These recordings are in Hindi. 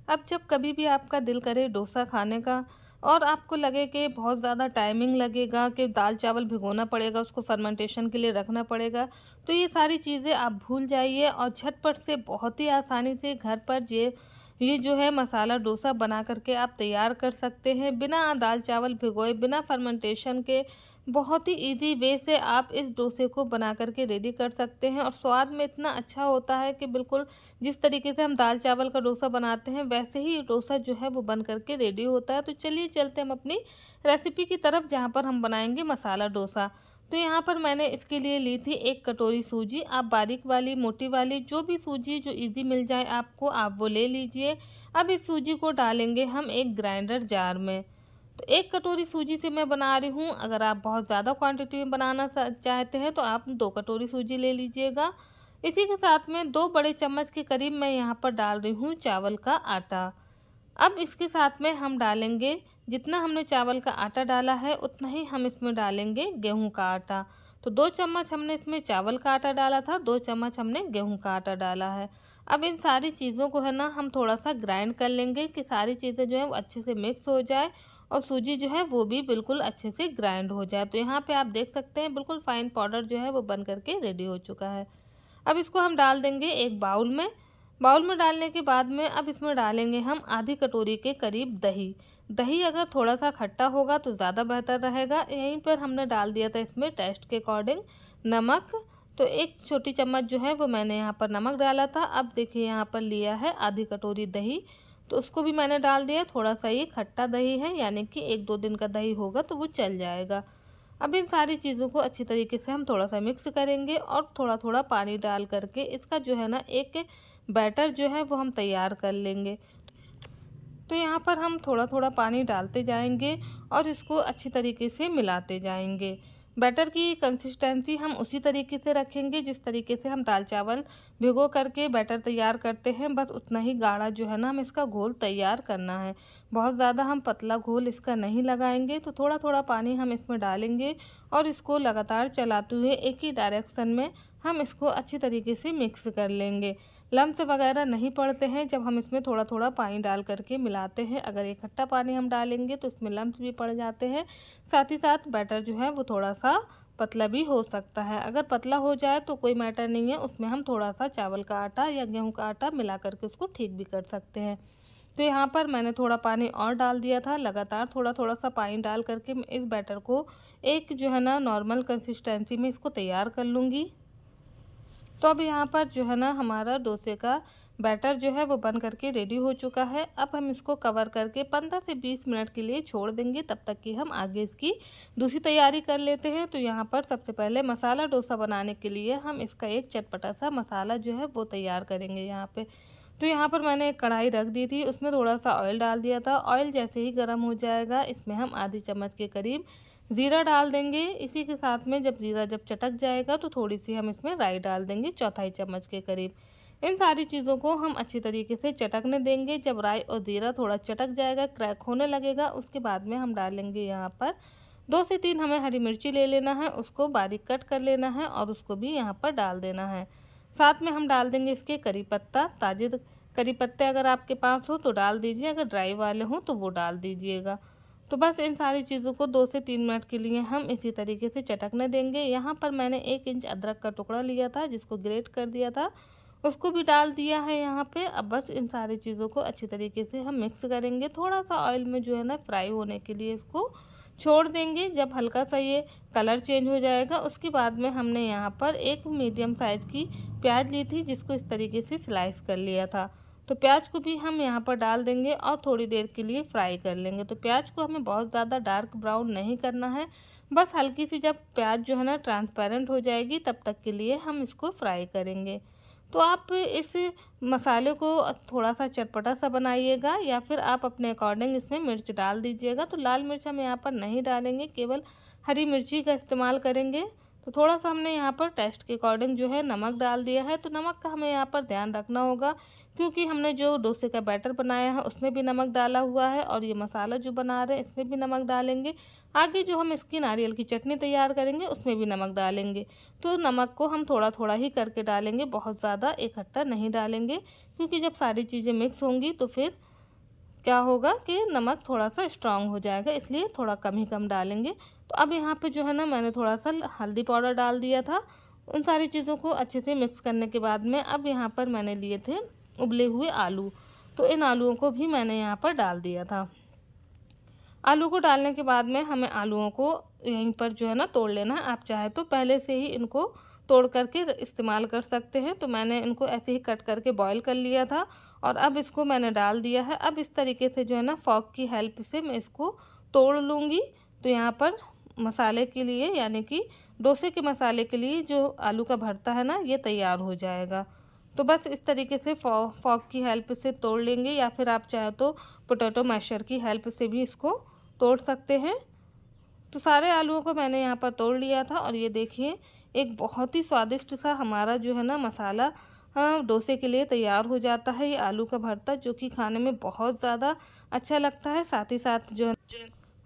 अब जब कभी भी आपका दिल करे डोसा खाने का और आपको लगे कि बहुत ज़्यादा टाइमिंग लगेगा, कि दाल चावल भिगोना पड़ेगा, उसको फर्मेंटेशन के लिए रखना पड़ेगा, तो ये सारी चीज़ें आप भूल जाइए और झटपट से बहुत ही आसानी से घर पर ये जो है मसाला डोसा बना करके आप तैयार कर सकते हैं बिना दाल चावल भिगोए, बिना फर्मेंटेशन के। बहुत ही इजी वे से आप इस डोसे को बना करके रेडी कर सकते हैं और स्वाद में इतना अच्छा होता है कि बिल्कुल जिस तरीके से हम दाल चावल का डोसा बनाते हैं वैसे ही डोसा जो है वो बन करके रेडी होता है। तो चलिए चलते हम अपनी रेसिपी की तरफ, जहाँ पर हम बनाएंगे मसाला डोसा। तो यहाँ पर मैंने इसके लिए ली थी 1 कटोरी सूजी। आप बारीक वाली, मोटी वाली, जो भी सूजी जो इजी मिल जाए आपको, आप वो ले लीजिए। अब इस सूजी को डालेंगे हम एक ग्राइंडर जार में। तो 1 कटोरी सूजी से मैं बना रही हूँ। अगर आप बहुत ज़्यादा क्वांटिटी में बनाना चाहते हैं तो आप 2 कटोरी सूजी ले लीजिएगा। इसी के साथ में 2 बड़े चम्मच के करीब मैं यहाँ पर डाल रही हूँ चावल का आटा। अब इसके साथ में हम डालेंगे, जितना हमने चावल का आटा डाला है उतना ही हम इसमें डालेंगे गेहूं का आटा। तो 2 चम्मच हमने इसमें चावल का आटा डाला था, 2 चम्मच हमने गेहूं का आटा डाला है। अब इन सारी चीज़ों को है ना हम थोड़ा सा ग्राइंड कर लेंगे कि सारी चीज़ें जो है वो अच्छे से मिक्स हो जाए और सूजी जो है वो भी बिल्कुल अच्छे से ग्राइंड हो जाए। तो यहाँ पे आप देख सकते हैं बिल्कुल फाइन पाउडर जो है वो बन करके रेडी हो चुका है। अब इसको हम डाल देंगे एक बाउल में। बाउल में डालने के बाद में अब इसमें डालेंगे हम आधी कटोरी के करीब दही। दही अगर थोड़ा सा खट्टा होगा तो ज़्यादा बेहतर रहेगा। यहीं पर हमने डाल दिया था इसमें टेस्ट के अकॉर्डिंग नमक। तो 1 छोटी चम्मच जो है वो मैंने यहाँ पर नमक डाला था। अब देखिए यहाँ पर लिया है आधी कटोरी दही, तो उसको भी मैंने डाल दिया। थोड़ा सा ये खट्टा दही है, यानी कि 1-2 दिन का दही होगा तो वो चल जाएगा। अब इन सारी चीज़ों को अच्छी तरीके से हम थोड़ा सा मिक्स करेंगे और थोड़ा थोड़ा पानी डाल करके इसका जो है ना एक बैटर जो है वो हम तैयार कर लेंगे। तो यहाँ पर हम थोड़ा थोड़ा पानी डालते जाएंगे और इसको अच्छी तरीके से मिलाते जाएंगे। बैटर की कंसिस्टेंसी हम उसी तरीके से रखेंगे जिस तरीके से हम दाल चावल भिगो करके बैटर तैयार करते हैं, बस उतना ही गाढ़ा जो है ना हम इसका घोल तैयार करना है। बहुत ज़्यादा हम पतला घोल इसका नहीं लगाएंगे। तो थोड़ा थोड़ा पानी हम इसमें डालेंगे और इसको लगातार चलाते हुए एक ही डायरेक्शन में हम इसको अच्छी तरीके से मिक्स कर लेंगे। लम्स वगैरह नहीं पड़ते हैं जब हम इसमें थोड़ा थोड़ा पानी डाल करके मिलाते हैं। अगर इकट्ठा पानी हम डालेंगे तो इसमें लम्स भी पड़ जाते हैं। साथ ही साथ बैटर जो है वो थोड़ा सा पतला भी हो सकता है। अगर पतला हो जाए तो कोई मैटर नहीं है, उसमें हम थोड़ा सा चावल का आटा या गेहूं का आटा मिला करके उसको ठीक भी कर सकते हैं। तो यहाँ पर मैंने थोड़ा पानी और डाल दिया था। लगातार थोड़ा थोड़ा सा पानी डाल करके मैं इस बैटर को एक जो है ना नॉर्मल कंसिस्टेंसी में इसको तैयार कर लूँगी। तो अब यहाँ पर जो है ना हमारा डोसे का बैटर जो है वो बन करके रेडी हो चुका है। अब हम इसको कवर करके 15 से 20 मिनट के लिए छोड़ देंगे, तब तक कि हम आगे इसकी दूसरी तैयारी कर लेते हैं। तो यहाँ पर सबसे पहले मसाला डोसा बनाने के लिए हम इसका एक चटपटा सा मसाला जो है वो तैयार करेंगे यहाँ पे। तो यहाँ पर मैंने एक कढ़ाई रख दी थी, उसमें थोड़ा सा ऑयल डाल दिया था। ऑयल जैसे ही गर्म हो जाएगा इसमें हम आधी चम्मच के करीब ज़ीरा डाल देंगे। इसी के साथ में जब ज़ीरा जब चटक जाएगा तो थोड़ी सी हम इसमें राई डाल देंगे, चौथाई चम्मच के करीब। इन सारी चीज़ों को हम अच्छी तरीके से चटकने देंगे। जब राई और ज़ीरा थोड़ा चटक जाएगा, क्रैक होने लगेगा, उसके बाद में हम डालेंगे यहाँ पर 2 से 3 हमें हरी मिर्ची ले लेना है, उसको बारीक कट कर लेना है और उसको भी यहाँ पर डाल देना है। साथ में हम डाल देंगे इसके करी पत्ता। ताजे करी पत्ते अगर आपके पास हो तो डाल दीजिए, अगर ड्राई वाले हों तो वो डाल दीजिएगा। तो बस इन सारी चीज़ों को 2 से 3 मिनट के लिए हम इसी तरीके से चटकने देंगे। यहाँ पर मैंने 1 इंच अदरक का टुकड़ा लिया था जिसको ग्रेट कर दिया था, उसको भी डाल दिया है यहाँ पे। अब बस इन सारी चीज़ों को अच्छी तरीके से हम मिक्स करेंगे। थोड़ा सा ऑयल में जो है ना फ्राई होने के लिए इसको छोड़ देंगे। जब हल्का सा ये कलर चेंज हो जाएगा उसके बाद में हमने यहाँ पर एक मीडियम साइज़ की प्याज ली थी जिसको इस तरीके से स्लाइस कर लिया था। तो प्याज को भी हम यहाँ पर डाल देंगे और थोड़ी देर के लिए फ्राई कर लेंगे। तो प्याज को हमें बहुत ज़्यादा डार्क ब्राउन नहीं करना है, बस हल्की सी जब प्याज जो है ना ट्रांसपेरेंट हो जाएगी तब तक के लिए हम इसको फ्राई करेंगे। तो आप इस मसाले को थोड़ा सा चटपटा सा बनाइएगा या फिर आप अपने अकॉर्डिंग इसमें मिर्च डाल दीजिएगा। तो लाल मिर्च हम यहाँ पर नहीं डालेंगे, केवल हरी मिर्ची का इस्तेमाल करेंगे। तो थोड़ा सा हमने यहाँ पर टेस्ट के अकॉर्डिंग जो है नमक डाल दिया है। तो नमक का हमें यहाँ पर ध्यान रखना होगा क्योंकि हमने जो डोसे का बैटर बनाया है उसमें भी नमक डाला हुआ है और ये मसाला जो बना रहे हैं इसमें भी नमक डालेंगे। आगे जो हम इसकी नारियल की चटनी तैयार करेंगे उसमें भी नमक डालेंगे। तो नमक को हम थोड़ा थोड़ा ही करके डालेंगे, बहुत ज़्यादा इकट्ठा नहीं डालेंगे क्योंकि जब सारी चीज़ें मिक्स होंगी तो फिर क्या होगा कि नमक थोड़ा सा स्ट्रांग हो जाएगा, इसलिए थोड़ा कम ही कम डालेंगे। तो अब यहाँ पे जो है ना मैंने थोड़ा सा हल्दी पाउडर डाल दिया था। उन सारी चीज़ों को अच्छे से मिक्स करने के बाद में अब यहाँ पर मैंने लिए थे उबले हुए आलू, तो इन आलूओं को भी मैंने यहाँ पर डाल दिया था। आलू को डालने के बाद में हमें आलूओं को यहीं पर जो है ना तोड़ लेना है। आप चाहे तो पहले से ही इनको तोड़ करके इस्तेमाल कर सकते हैं। तो मैंने इनको ऐसे ही कट करके बॉईल कर लिया था और अब इसको मैंने डाल दिया है। अब इस तरीके से जो है ना फॉक की हेल्प से मैं इसको तोड़ लूँगी। तो यहाँ पर मसाले के लिए, यानी कि डोसे के मसाले के लिए जो आलू का भरता है ना, ये तैयार हो जाएगा। तो बस इस तरीके से फॉक की हेल्प से तोड़ लेंगे, या फिर आप चाहे तो पोटैटो मैशर की हेल्प से भी इसको तोड़ सकते हैं। तो सारे आलूओं को मैंने यहाँ पर तोड़ लिया था और ये देखिए एक बहुत ही स्वादिष्ट सा हमारा जो है ना मसाला डोसे के लिए तैयार हो जाता है। ये आलू का भरता जो कि खाने में बहुत ज़्यादा अच्छा लगता है। साथ ही साथ जो है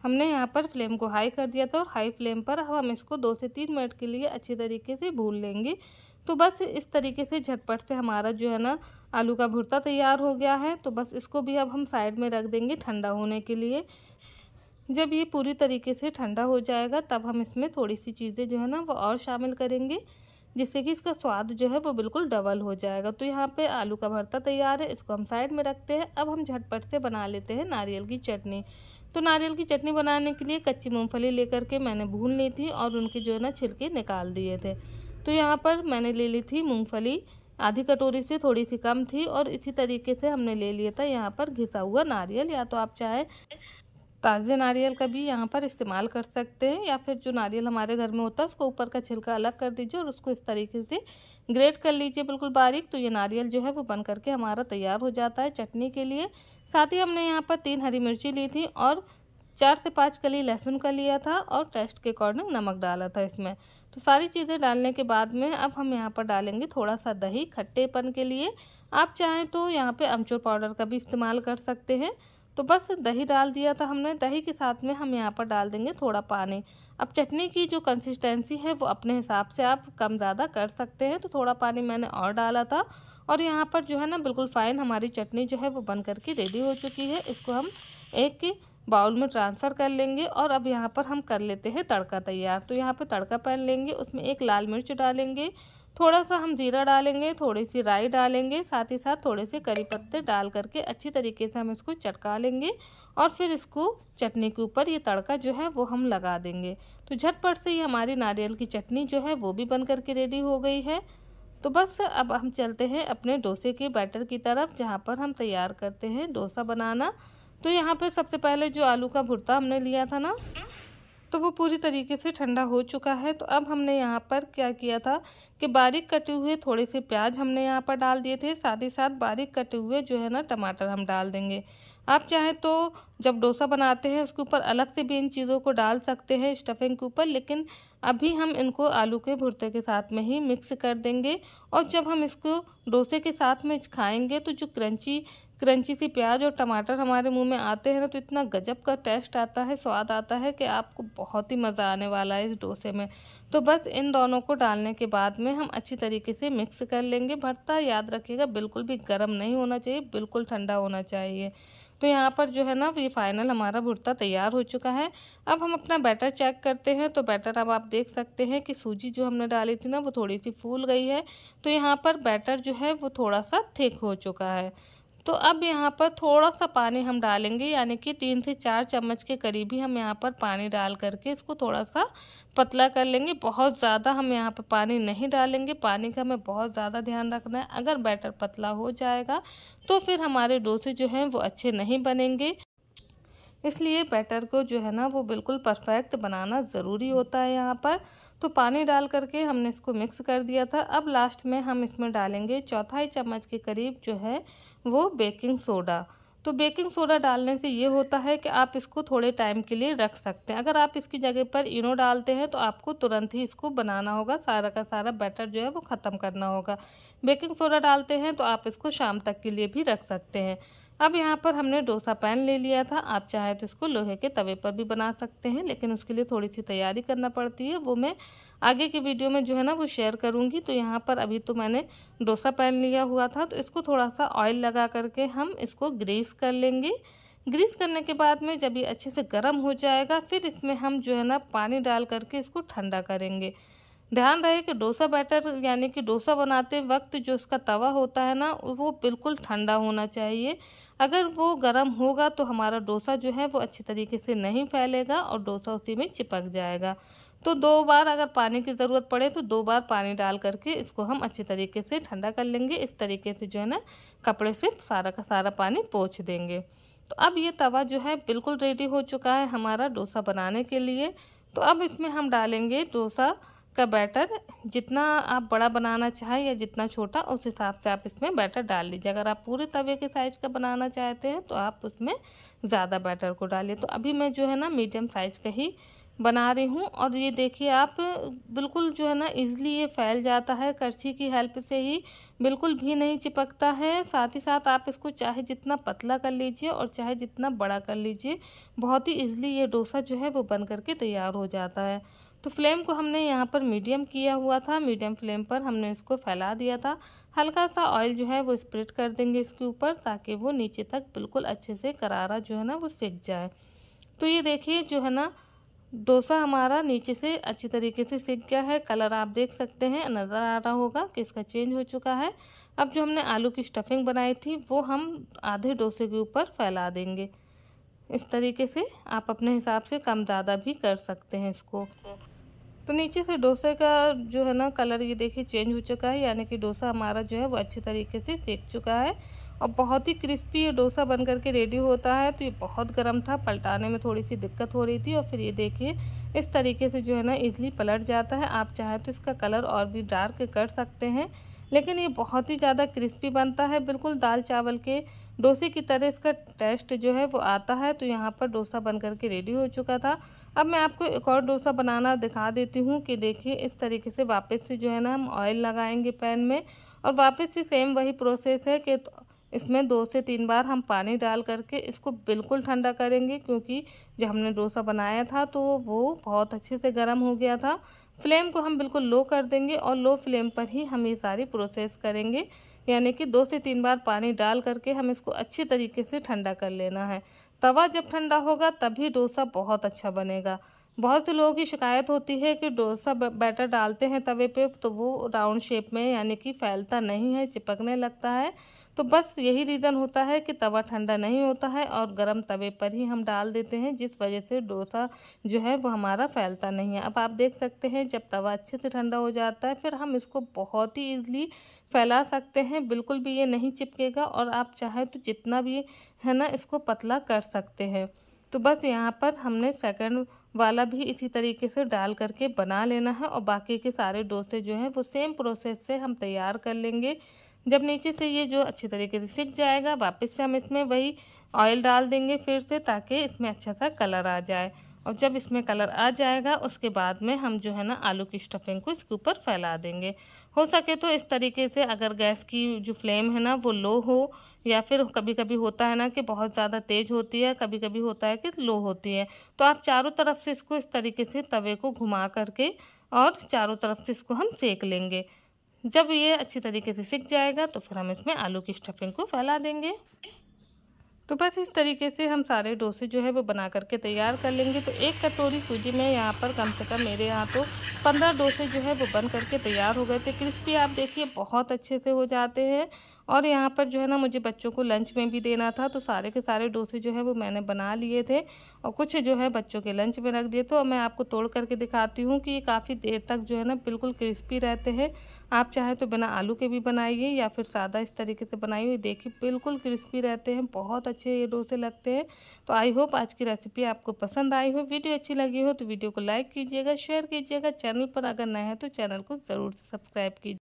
हमने यहाँ पर फ्लेम को हाई कर दिया था और हाई फ्लेम पर अब हम इसको 2 से 3 मिनट के लिए अच्छी तरीके से भून लेंगे। तो बस इस तरीके से झटपट से हमारा जो है ना आलू का भुर्ता तैयार हो गया है। तो बस इसको भी अब हम साइड में रख देंगे ठंडा होने के लिए। जब ये पूरी तरीके से ठंडा हो जाएगा तब हम इसमें थोड़ी सी चीज़ें जो है ना वो और शामिल करेंगे, जिससे कि इसका स्वाद जो है वो बिल्कुल डबल हो जाएगा। तो यहाँ पे आलू का भरता तैयार है, इसको हम साइड में रखते हैं। अब हम झटपट से बना लेते हैं नारियल की चटनी। तो नारियल की चटनी बनाने के लिए कच्ची मूँगफली लेकर के मैंने भून ली थी और उनके जो है ना छिलके निकाल दिए थे। तो यहाँ पर मैंने ले ली थी मूँगफली, आधी कटोरी से थोड़ी सी कम थी, और इसी तरीके से हमने ले लिया था यहाँ पर घिसा हुआ नारियल, या तो आप चाहे ताज़े नारियल का भी यहाँ पर इस्तेमाल कर सकते हैं, या फिर जो नारियल हमारे घर में होता है उसको ऊपर का छिलका अलग कर दीजिए और उसको इस तरीके से ग्रेट कर लीजिए बिल्कुल बारीक। तो ये नारियल जो है वो बन करके हमारा तैयार हो जाता है चटनी के लिए। साथ ही हमने यहाँ पर 3 हरी मिर्ची ली थी और 4 से 5 कली लहसुन का लिया था और टेस्ट के अकॉर्डिंग नमक डाला था इसमें। तो सारी चीज़ें डालने के बाद में अब हम यहाँ पर डालेंगे थोड़ा सा दही खट्टेपन के लिए। आप चाहें तो यहाँ पे अमचूर पाउडर का भी इस्तेमाल कर सकते हैं। तो बस दही डाल दिया था हमने, दही के साथ में हम यहाँ पर डाल देंगे थोड़ा पानी। अब चटनी की जो कंसिस्टेंसी है वो अपने हिसाब से आप कम ज़्यादा कर सकते हैं। तो थोड़ा पानी मैंने और डाला था और यहाँ पर जो है ना बिल्कुल फ़ाइन हमारी चटनी जो है वो बन करके रेडी हो चुकी है। इसको हम एक बाउल में ट्रांसफ़र कर लेंगे और अब यहाँ पर हम कर लेते हैं तड़का तैयार। तो यहाँ पर तड़का पैन लेंगे, उसमें 1 लाल मिर्च डालेंगे, थोड़ा सा हम जीरा डालेंगे, थोड़ी सी राई डालेंगे, साथ ही साथ थोड़े से करी पत्ते डाल करके अच्छी तरीके से हम इसको चटका लेंगे और फिर इसको चटनी के ऊपर ये तड़का जो है वो हम लगा देंगे। तो झटपट से ये हमारी नारियल की चटनी जो है वो भी बन करके रेडी हो गई है। तो बस अब हम चलते हैं अपने डोसे के बैटर की तरफ, जहाँ पर हम तैयार करते हैं डोसा बनाना। तो यहाँ पर सबसे पहले जो आलू का भुर्ता हमने लिया था ना, तो वो पूरी तरीके से ठंडा हो चुका है। तो अब हमने यहाँ पर क्या किया था कि बारीक कटे हुए थोड़े से प्याज हमने यहाँ पर डाल दिए थे, साथ ही साथ बारीक कटे हुए जो है ना टमाटर हम डाल देंगे। आप चाहें तो जब डोसा बनाते हैं उसके ऊपर अलग से भी इन चीज़ों को डाल सकते हैं स्टफिंग के ऊपर, लेकिन अभी हम इनको आलू के भुर्ते के साथ में ही मिक्स कर देंगे। और जब हम इसको डोसे के साथ में खाएंगे तो जो क्रंची क्रंची सी प्याज और टमाटर हमारे मुंह में आते हैं ना, तो इतना गजब का टेस्ट आता है, स्वाद आता है कि आपको बहुत ही मज़ा आने वाला है इस डोसे में। तो बस इन दोनों को डालने के बाद में हम अच्छी तरीके से मिक्स कर लेंगे। भरता याद रखिएगा बिल्कुल भी गर्म नहीं होना चाहिए, बिल्कुल ठंडा होना चाहिए। तो यहाँ पर जो है ना ये फाइनल हमारा भुर्ता तैयार हो चुका है। अब हम अपना बैटर चेक करते हैं। तो बैटर अब आप देख सकते हैं कि सूजी जो हमने डाली थी ना वो थोड़ी सी फूल गई है। तो यहाँ पर बैटर जो है वो थोड़ा सा थिक हो चुका है। तो अब यहाँ पर थोड़ा सा पानी हम डालेंगे, यानी कि 3 से 4 चम्मच के करीब ही हम यहाँ पर पानी डाल करके इसको थोड़ा सा पतला कर लेंगे। बहुत ज़्यादा हम यहाँ पर पानी नहीं डालेंगे, पानी का हमें बहुत ज़्यादा ध्यान रखना है। अगर बैटर पतला हो जाएगा तो फिर हमारे डोसे जो हैं वो अच्छे नहीं बनेंगे, इसलिए बैटर को जो है ना वो बिल्कुल परफेक्ट बनाना ज़रूरी होता है यहाँ पर। तो पानी डाल करके हमने इसको मिक्स कर दिया था। अब लास्ट में हम इसमें डालेंगे 1/4 चम्मच के करीब जो है वो बेकिंग सोडा। तो बेकिंग सोडा डालने से ये होता है कि आप इसको थोड़े टाइम के लिए रख सकते हैं। अगर आप इसकी जगह पर इनो डालते हैं तो आपको तुरंत ही इसको बनाना होगा, सारा का सारा बैटर जो है वो ख़त्म करना होगा। बेकिंग सोडा डालते हैं तो आप इसको शाम तक के लिए भी रख सकते हैं। अब यहाँ पर हमने डोसा पैन ले लिया था, आप चाहें तो इसको लोहे के तवे पर भी बना सकते हैं, लेकिन उसके लिए थोड़ी सी तैयारी करना पड़ती है, वो मैं आगे की वीडियो में जो है ना वो शेयर करूँगी। तो यहाँ पर अभी तो मैंने डोसा पैन लिया हुआ था, तो इसको थोड़ा सा ऑयल लगा करके हम इसको ग्रीस कर लेंगे। ग्रीस करने के बाद में जब ये अच्छे से गर्म हो जाएगा, फिर इसमें हम जो है ना पानी डाल करके इसको ठंडा करेंगे। ध्यान रहे कि डोसा बैटर यानी कि डोसा बनाते वक्त जो इसका तवा होता है ना, वो बिल्कुल ठंडा होना चाहिए। अगर वो गर्म होगा तो हमारा डोसा जो है वो अच्छी तरीके से नहीं फैलेगा और डोसा उसी में चिपक जाएगा। तो 2 बार अगर पानी की ज़रूरत पड़े तो 2 बार पानी डाल करके इसको हम अच्छी तरीके से ठंडा कर लेंगे। इस तरीके से जो है ना कपड़े से सारा का सारा पानी पोंछ देंगे। तो अब ये तवा जो है बिल्कुल रेडी हो चुका है हमारा डोसा बनाने के लिए। तो अब इसमें हम डालेंगे डोसा का बैटर। जितना आप बड़ा बनाना चाहें या जितना छोटा, उस हिसाब से आप इसमें बैटर डाल लीजिए। अगर आप पूरे तवे के साइज़ का बनाना चाहते हैं तो आप उसमें ज़्यादा बैटर को डालिए। तो अभी मैं जो है ना मीडियम साइज़ का ही बना रही हूँ। और ये देखिए आप बिल्कुल जो है ना ईज़िली ये फैल जाता है, करछी की हेल्प से ही बिल्कुल भी नहीं चिपकता है। साथ ही साथ आप इसको चाहे जितना पतला कर लीजिए और चाहे जितना बड़ा कर लीजिए, बहुत ही ईज़िली ये डोसा जो है वो बन करके तैयार हो जाता है। तो फ्लेम को हमने यहाँ पर मीडियम किया हुआ था, मीडियम फ्लेम पर हमने इसको फैला दिया था। हल्का सा ऑयल जो है वो स्प्रेड कर देंगे इसके ऊपर, ताकि वो नीचे तक बिल्कुल अच्छे से करारा जो है ना वो सिक जाए। तो ये देखिए जो है ना डोसा हमारा नीचे से अच्छी तरीके से सिक गया है। कलर आप देख सकते हैं, नज़र आ रहा होगा कि इसका चेंज हो चुका है। अब जो हमने आलू की स्टफिंग बनाई थी वो हम आधे डोसे के ऊपर फैला देंगे। इस तरीके से आप अपने हिसाब से कम ज़्यादा भी कर सकते हैं इसको। तो नीचे से डोसे का जो है ना कलर ये देखिए चेंज हो चुका है, यानी कि डोसा हमारा जो है वो अच्छी तरीके से सेक चुका है और बहुत ही क्रिस्पी ये डोसा बन करके रेडी होता है। तो ये बहुत गर्म था, पलटाने में थोड़ी सी दिक्कत हो रही थी और फिर ये देखिए इस तरीके से जो है ना इजली पलट जाता है। आप चाहें तो इसका कलर और भी डार्क कर सकते हैं, लेकिन ये बहुत ही ज़्यादा क्रिस्पी बनता है, बिल्कुल दाल चावल के डोसे की तरह इसका टेस्ट जो है वो आता है। तो यहाँ पर डोसा बन करके रेडी हो चुका था। अब मैं आपको एक और डोसा बनाना दिखा देती हूँ कि देखिए इस तरीके से वापस से जो है ना हम ऑयल लगाएंगे पैन में और वापस से सेम वही प्रोसेस है कि इसमें 2 से 3 बार हम पानी डाल करके इसको बिल्कुल ठंडा करेंगे, क्योंकि जब हमने डोसा बनाया था तो वो बहुत अच्छे से गर्म हो गया था। फ्लेम को हम बिल्कुल लो कर देंगे और लो फ्लेम पर ही हम ये सारी प्रोसेस करेंगे, यानी कि 2 से 3 बार पानी डाल करके हम इसको अच्छी तरीके से ठंडा कर लेना है। तवा जब ठंडा होगा तभी डोसा बहुत अच्छा बनेगा। बहुत से लोगों की शिकायत होती है कि डोसा बैटर डालते हैं तवे पे तो वो राउंड शेप में यानी कि फैलता नहीं है, चिपकने लगता है। तो बस यही रीज़न होता है कि तवा ठंडा नहीं होता है और गरम तवे पर ही हम डाल देते हैं, जिस वजह से डोसा जो है वो हमारा फैलता नहीं है। अब आप देख सकते हैं जब तवा अच्छे से ठंडा हो जाता है फिर हम इसको बहुत ही ईज़िली फैला सकते हैं, बिल्कुल भी ये नहीं चिपकेगा और आप चाहें तो जितना भी है ना इसको पतला कर सकते हैं। तो बस यहाँ पर हमने सेकंड वाला भी इसी तरीके से डाल करके बना लेना है और बाकी के सारे डोसे जो हैं वो सेम प्रोसेस से हम तैयार कर लेंगे। जब नीचे से ये जो अच्छी तरीके से सिक जाएगा, वापस से हम इसमें वही ऑयल डाल देंगे फिर से, ताकि इसमें अच्छा सा कलर आ जाए। और जब इसमें कलर आ जाएगा उसके बाद में हम जो है ना आलू की स्टफिंग को इसके ऊपर फैला देंगे। हो सके तो इस तरीके से, अगर गैस की जो फ्लेम है ना वो लो हो, या फिर कभी कभी होता है ना कि बहुत ज़्यादा तेज़ होती है, कभी कभी होता है कि लो होती है, तो आप चारों तरफ से इसको इस तरीके से तवे को घुमा करके और चारों तरफ से इसको हम सेक लेंगे। जब ये अच्छी तरीके से सिक जाएगा तो फिर हम इसमें आलू की स्टफिंग को फैला देंगे। तो बस इस तरीके से हम सारे डोसे जो है वो बना करके तैयार कर लेंगे। तो एक कटोरी सूजी में यहाँ पर कम से कम मेरे यहाँ तो 15 डोसे जो है वो बन करके तैयार हो गए थे। क्रिस्पी आप देखिए बहुत अच्छे से हो जाते हैं। और यहाँ पर जो है ना मुझे बच्चों को लंच में भी देना था, तो सारे के सारे डोसे जो है वो मैंने बना लिए थे और कुछ जो है बच्चों के लंच में रख दिए। तो मैं आपको तोड़ करके दिखाती हूँ कि ये काफ़ी देर तक जो है ना बिल्कुल क्रिस्पी रहते हैं। आप चाहें तो बिना आलू के भी बनाइए या फिर सादा इस तरीके से बनाइए, देखिए बिल्कुल क्रिस्पी रहते हैं, बहुत अच्छे ये डोसे लगते हैं। तो आई होप आज की रेसिपी आपको पसंद आई हो। वीडियो अच्छी लगी हो तो वीडियो को लाइक कीजिएगा, शेयर कीजिएगा। चैनल पर अगर नए हैं तो चैनल को ज़रूर सब्सक्राइब कीजिए।